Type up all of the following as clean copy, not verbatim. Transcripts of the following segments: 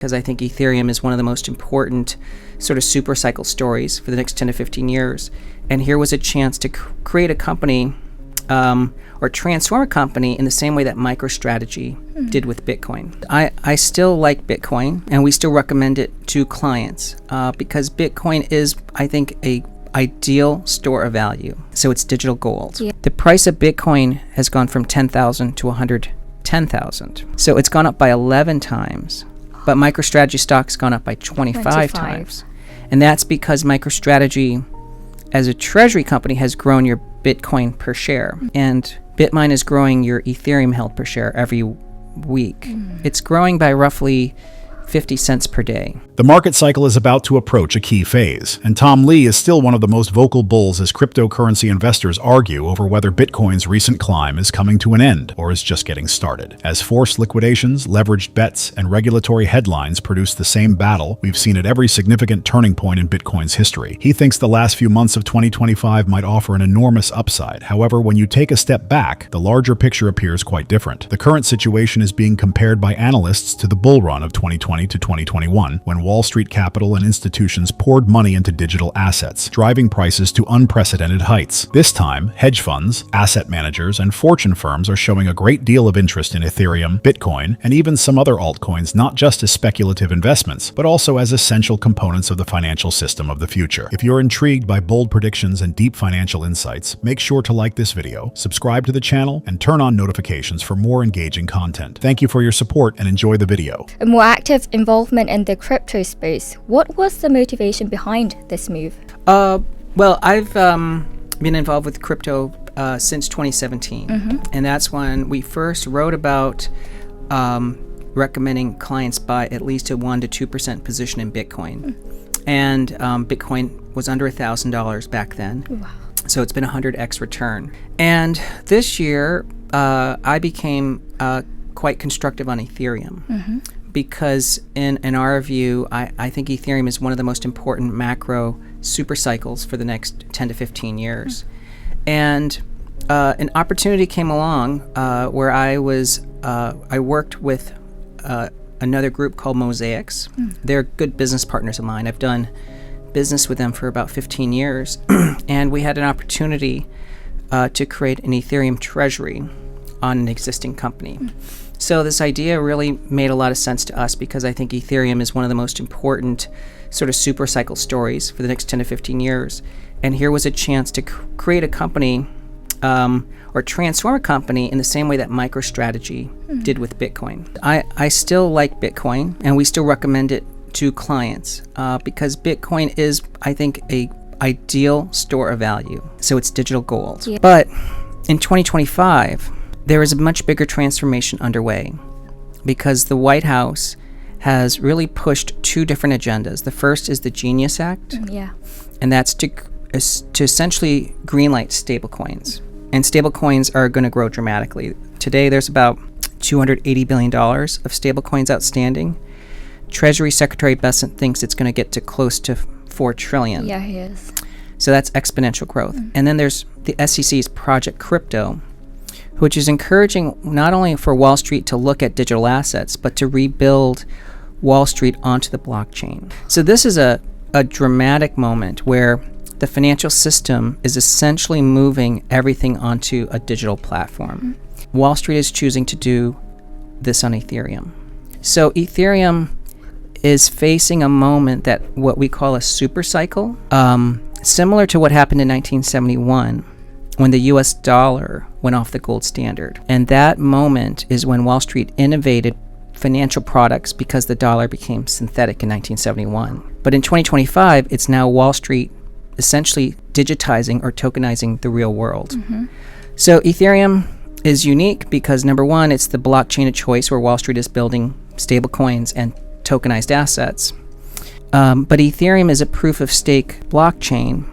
because I think Ethereum is one of the most important sort of super cycle stories for the next 10 to 15 years. And here was a chance to create a company or transform a company in the same way that MicroStrategy did with Bitcoin. I still like Bitcoin, and we still recommend it to clients because Bitcoin is, I think, a ideal store of value. So it's digital gold. Yeah. The price of Bitcoin has gone from 10,000 to 110,000. So it's gone up by 11 times. But MicroStrategy stock's gone up by 25 times. And that's because MicroStrategy, as a treasury company, has grown your Bitcoin per share. And Bitmine is growing your Ethereum held per share every week. It's growing by roughly 50 cents per day. The market cycle is about to approach a key phase, and Tom Lee is still one of the most vocal bulls as cryptocurrency investors argue over whether Bitcoin's recent climb is coming to an end or is just getting started. As forced liquidations, leveraged bets, and regulatory headlines produce the same battle we've seen at every significant turning point in Bitcoin's history, he thinks the last few months of 2025 might offer an enormous upside. However, when you take a step back, the larger picture appears quite different. The current situation is being compared by analysts to the bull run of 2020 to 2021, when Wall Street capital and institutions poured money into digital assets, driving prices to unprecedented heights. This time, hedge funds, asset managers, and fortune firms are showing a great deal of interest in Ethereum, Bitcoin, and even some other altcoins, not just as speculative investments, but also as essential components of the financial system of the future. If you're intrigued by bold predictions and deep financial insights, make sure to like this video, subscribe to the channel, and turn on notifications for more engaging content. Thank you for your support and enjoy the video. A more active involvement in the crypto space. What was the motivation behind this move? Well, I've been involved with crypto since 2017, and that's when we first wrote about recommending clients buy at least a 1% to 2% position in Bitcoin. And Bitcoin was under $1,000 back then. Wow. So it's been a 100x return. And this year, I became quite constructive on Ethereum. Because in our view, I think Ethereum is one of the most important macro super cycles for the next 10 to 15 years. And an opportunity came along where I worked with another group called Mosaics. They're good business partners of mine. I've done business with them for about 15 years. And we had an opportunity to create an Ethereum treasury on an existing company. So this idea really made a lot of sense to us because I think Ethereum is one of the most important sort of super cycle stories for the next 10 to 15 years. And here was a chance to create a company or transform a company in the same way that MicroStrategy did with Bitcoin. I still like Bitcoin, and we still recommend it to clients because Bitcoin is, I think, a ideal store of value. So it's digital gold. Yeah. But in 2025, there is a much bigger transformation underway because the White House has really pushed two different agendas. The first is the Genius Act, and that's to essentially greenlight stablecoins. And stablecoins are going to grow dramatically. Today, there's about $280 billion of stablecoins outstanding. Treasury Secretary Bessent thinks it's going to get to close to $4 trillion. Yeah, he is. So that's exponential growth. And then there's the SEC's Project Crypto, which is encouraging not only for Wall Street to look at digital assets, but to rebuild Wall Street onto the blockchain. So this is a dramatic moment where the financial system is essentially moving everything onto a digital platform. Wall Street is choosing to do this on Ethereum. So Ethereum is facing a moment that what we call a super cycle, similar to what happened in 1971. When the US dollar went off the gold standard. And that moment is when Wall Street innovated financial products because the dollar became synthetic in 1971. But in 2025, it's now Wall Street essentially digitizing or tokenizing the real world. So Ethereum is unique because number one, it's the blockchain of choice where Wall Street is building stablecoins and tokenized assets. But Ethereum is a proof of stake blockchain.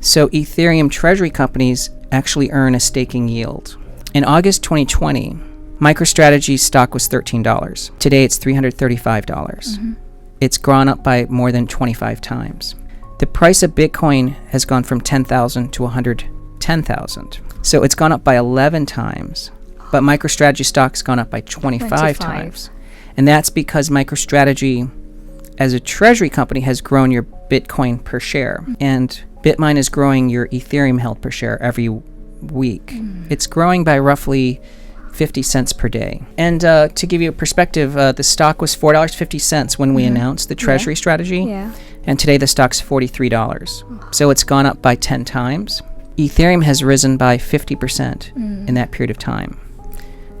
So Ethereum treasury companies actually earn a staking yield. In August 2020, MicroStrategy's stock was $13. Today it's $335. It's gone up by more than 25 times. The price of Bitcoin has gone from 10,000 to 110,000. So it's gone up by 11 times. But MicroStrategy stock's gone up by 25 times. And that's because MicroStrategy, as a treasury company, has grown your Bitcoin per share. And BitMine is growing your Ethereum held per share every week. It's growing by roughly 50 cents per day. And to give you a perspective, the stock was $4.50 when we announced the treasury strategy. Yeah. And today the stock's $43. So it's gone up by 10 times. Ethereum has risen by 50% in that period of time.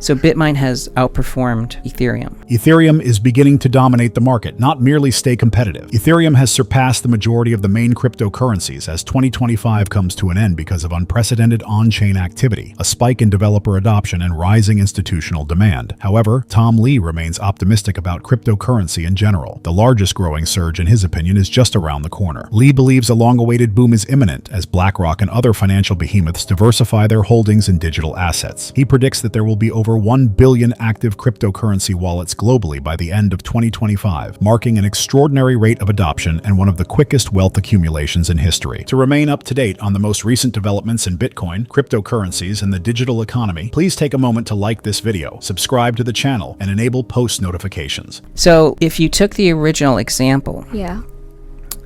So BitMine has outperformed Ethereum. Ethereum is beginning to dominate the market, not merely stay competitive. Ethereum has surpassed the majority of the main cryptocurrencies as 2025 comes to an end because of unprecedented on-chain activity, a spike in developer adoption, and rising institutional demand. However, Tom Lee remains optimistic about cryptocurrency in general. The largest growing surge, in his opinion, is just around the corner. Lee believes a long-awaited boom is imminent as BlackRock and other financial behemoths diversify their holdings in digital assets. He predicts that there will be over 1 billion active cryptocurrency wallets globally by the end of 2025, marking an extraordinary rate of adoption and one of the quickest wealth accumulations in history. To remain up to date on the most recent developments in Bitcoin, cryptocurrencies, and the digital economy, please take a moment to like this video, subscribe to the channel, and enable post notifications. So if you took the original example, Yeah.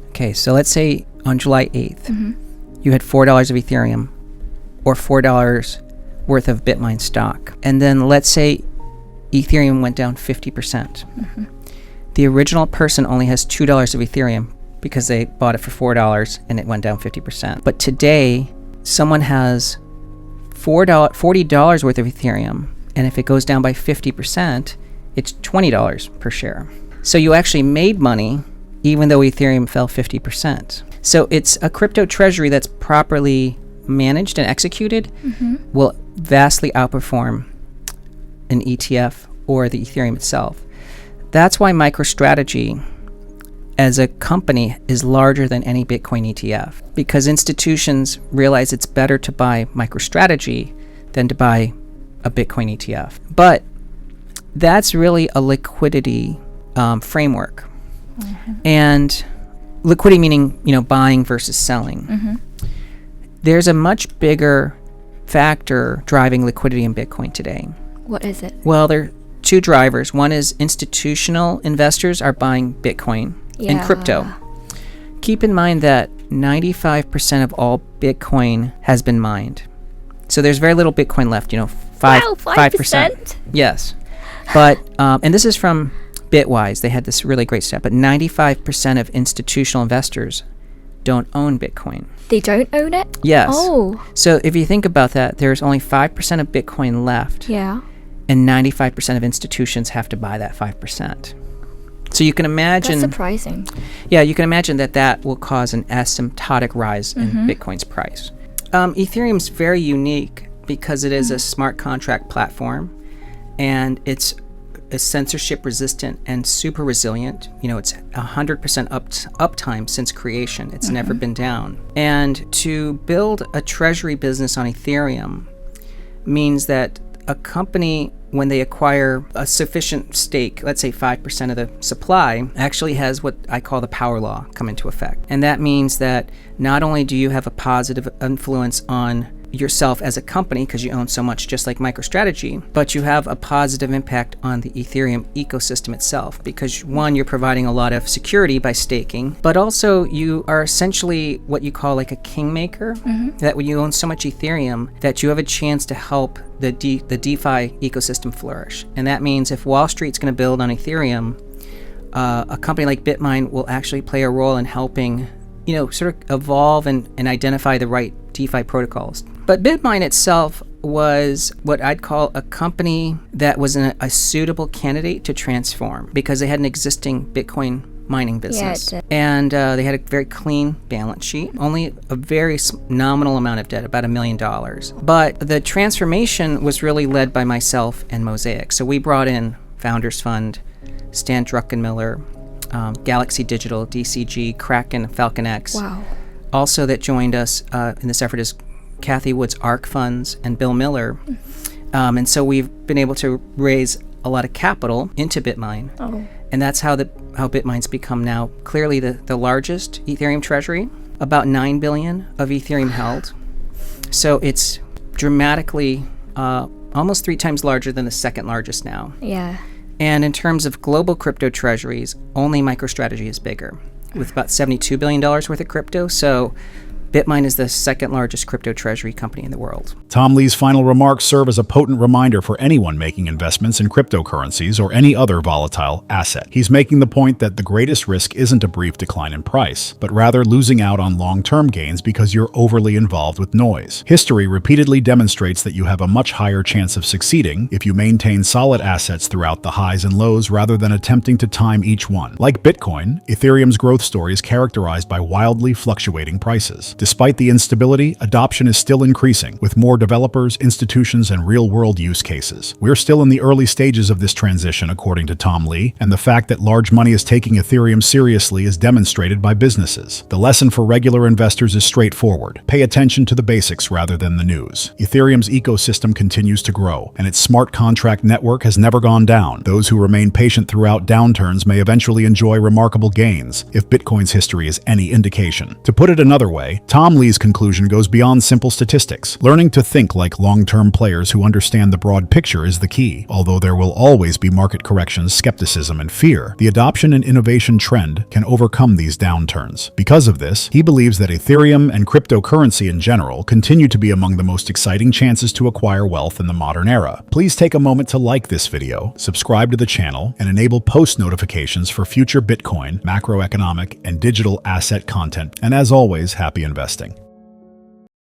okay, so let's say on July 8th, you had $4 of Ethereum or $4 worth of BitMine stock. And then let's say Ethereum went down 50%. The original person only has $2 of Ethereum because they bought it for $4 and it went down 50%. But today, someone has $40 worth of Ethereum, and if it goes down by 50%, it's $20 per share. So you actually made money even though Ethereum fell 50%. So it's a crypto treasury that's properly managed and executed will vastly outperform an ETF or the Ethereum itself. That's why MicroStrategy as a company is larger than any Bitcoin ETF, because institutions realize it's better to buy MicroStrategy than to buy a Bitcoin ETF. But that's really a liquidity framework. And liquidity meaning, buying versus selling. There's a much bigger factor driving liquidity in Bitcoin today. What is it? Well, there are two drivers. One is institutional investors are buying Bitcoin and crypto. Keep in mind that 95% of all Bitcoin has been mined. So there's very little Bitcoin left, 5%. Yes. But, and this is from Bitwise. They had this really great stat, but 95% of institutional investors don't own Bitcoin. They don't own it? Yes. Oh. So if you think about that, there's only 5% of Bitcoin left. Yeah. And 95% of institutions have to buy that 5%. So you can imagine... That's surprising. Yeah, you can imagine that will cause an asymptotic rise in Bitcoin's price. Ethereum's very unique because it is a smart contract platform, and it's censorship resistant and super resilient. It's 100% uptime since creation. It's never been down. And to build a treasury business on Ethereum means that a company, when they acquire a sufficient stake, let's say 5% of the supply, actually has what I call the power law come into effect. And that means that not only do you have a positive influence on yourself as a company because you own so much, just like MicroStrategy, but you have a positive impact on the Ethereum ecosystem itself because, one, you're providing a lot of security by staking, but also you are essentially what you call like a kingmaker, that when you own so much Ethereum that you have a chance to help the DeFi ecosystem flourish. And that means if Wall Street's going to build on Ethereum, a company like BitMine will actually play a role in helping sort of evolve and identify the right DeFi protocols. But BitMine itself was what I'd call a company that was a suitable candidate to transform because they had an existing Bitcoin mining business. Yeah, it did. And they had a very clean balance sheet, only a very nominal amount of debt, about $1 million. But the transformation was really led by myself and Mosaic. So we brought in Founders Fund, Stan Druckenmiller, Galaxy Digital, DCG, Kraken, Falcon X. Wow. Also that joined us in this effort is Kathy Wood's ARK Funds and Bill Miller. And so we've been able to raise a lot of capital into BitMine. Oh. And that's how BitMine's become now clearly the largest Ethereum treasury, about 9 billion of Ethereum held. So it's dramatically almost 3 times larger than the second largest now. Yeah. And in terms of global crypto treasuries, only MicroStrategy is bigger, with about $72 billion worth of crypto. So BitMine is the second largest crypto treasury company in the world. Tom Lee's final remarks serve as a potent reminder for anyone making investments in cryptocurrencies or any other volatile asset. He's making the point that the greatest risk isn't a brief decline in price, but rather losing out on long-term gains because you're overly involved with noise. History repeatedly demonstrates that you have a much higher chance of succeeding if you maintain solid assets throughout the highs and lows rather than attempting to time each one. Like Bitcoin, Ethereum's growth story is characterized by wildly fluctuating prices. Despite the instability, adoption is still increasing, with more developers, institutions, and real-world use cases. We're still in the early stages of this transition, according to Tom Lee, and the fact that large money is taking Ethereum seriously is demonstrated by businesses. The lesson for regular investors is straightforward. Pay attention to the basics rather than the news. Ethereum's ecosystem continues to grow, and its smart contract network has never gone down. Those who remain patient throughout downturns may eventually enjoy remarkable gains, if Bitcoin's history is any indication. To put it another way, Tom Lee's conclusion goes beyond simple statistics. Learning to think like long-term players who understand the broad picture is the key. Although there will always be market corrections, skepticism, and fear, the adoption and innovation trend can overcome these downturns. Because of this, he believes that Ethereum and cryptocurrency in general continue to be among the most exciting chances to acquire wealth in the modern era. Please take a moment to like this video, subscribe to the channel, and enable post notifications for future Bitcoin, macroeconomic, and digital asset content. And as always, happy investing.